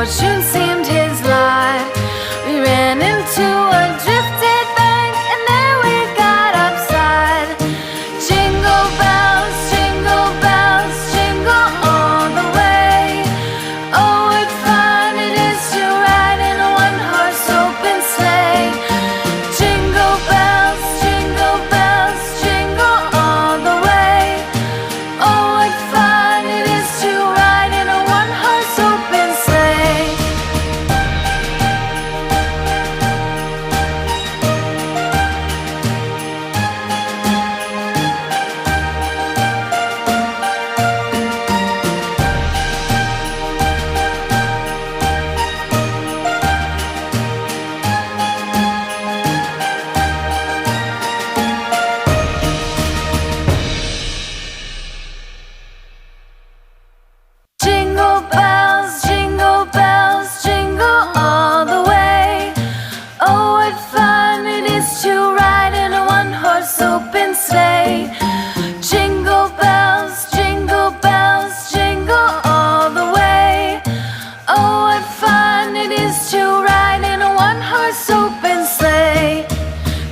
misfortune seemed his lot. We ran into a drifted bank, and there we got upside. Jingle bells, jingle all the way. Oh, what fun it is to ride in a one-horse open sleigh. Jingle bells, jingle all the way. Oh, what fun it is to ride in a one-horse open sleigh. Jingle bells, jingle all the way. Oh, what fun it is to ride in a one-horse open sleigh. Jingle bells, jingle all the way. Oh, what fun it is to ride in a one-horse open sleigh.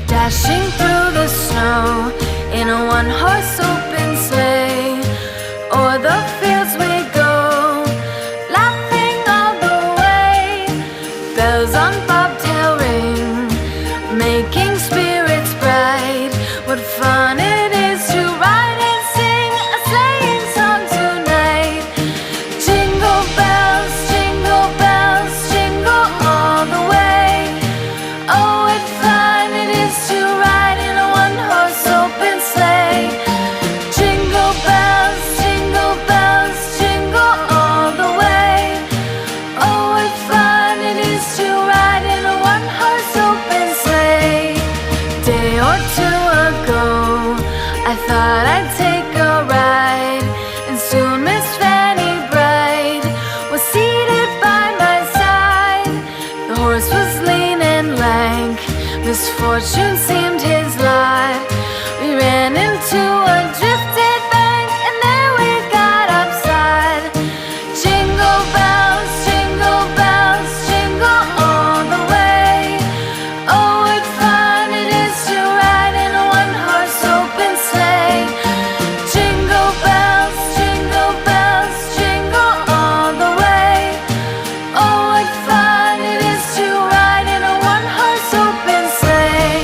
Dashing through the snow in a one-horse open sleigh. O'er the fields we go, laughing all the way. Bells on bobtail ring, making spirits bright. What fun it is to ride and sing a sleighing song tonight. Jingle bells, jingle all the way. Oh, what fun it is to ride in a one-horse open sleigh. Jingle bells, jingle all the way. Oh, what fun it is to ride in a one-horse open sleigh. Day or two ago, I thought I'd take a ride, and soon Miss Fanny Bright was seated by my side. The horse was lean and lank, misfortune seemed his lot. We ran into a drifted bank, and there we got upside. Jingle bells, jingle all the way. Oh, what fun it is to ride in a one-horse open sleigh. Jingle bells, jingle all the way. Oh, what fun it is to ride in a one-horse open sleigh.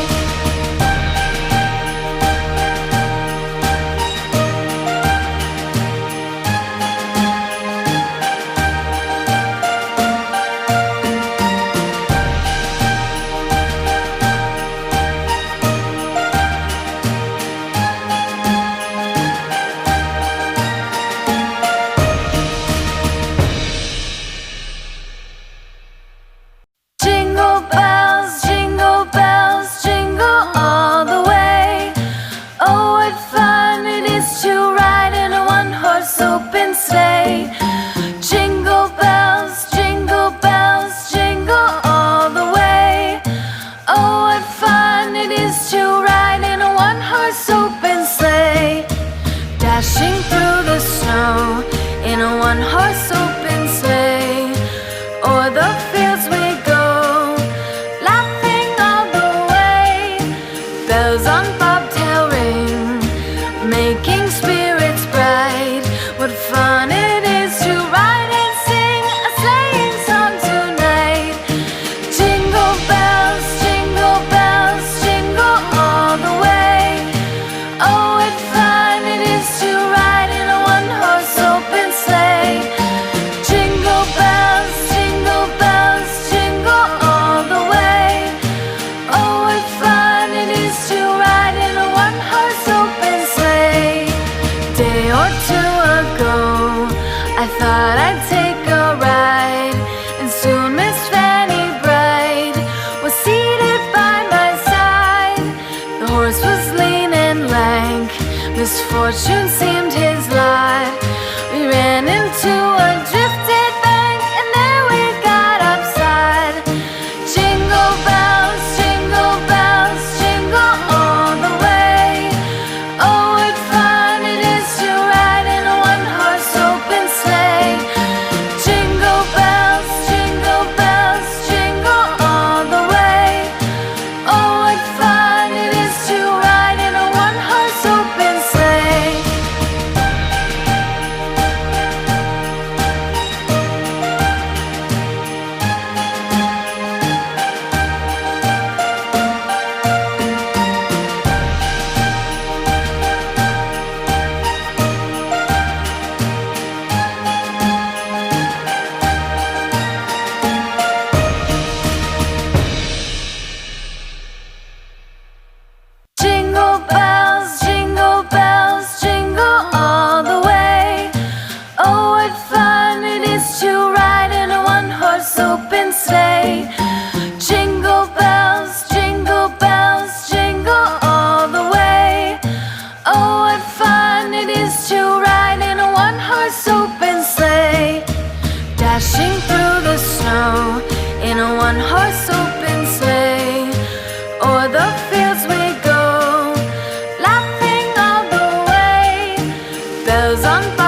Jingle bells, jingle all the way. Oh, what fun it is to ride in a one-horse open sleigh. Jingle bells, jingle all the way. Oh, what fun it is to ride in a one-horse open sleigh. Dashing through the snow in a one-horse open sleigh. O'er the fields we go, laughing all the way. Bells on bobtail ring, making spirits bright. What fun it is to ride and sing a sleighing song tonight. Jingle bells, jingle all the way. Oh, what fun it is to ride in a one-horse open sleigh. Jingle bells, jingle all the way. Oh, what fun it is to ride in a one-horse open sleigh. Day or two ago, I thought I'd take a ride, and soon Miss Fanny Bright was seated by my side. The horse was lean and lank, misfortune seemed his lot. We ran into a drifted bank, and there we got upside. Jingle bells, jingle all the way. Oh, what fun it is to ride in a one-horse open sleigh. Jingle bells, bells on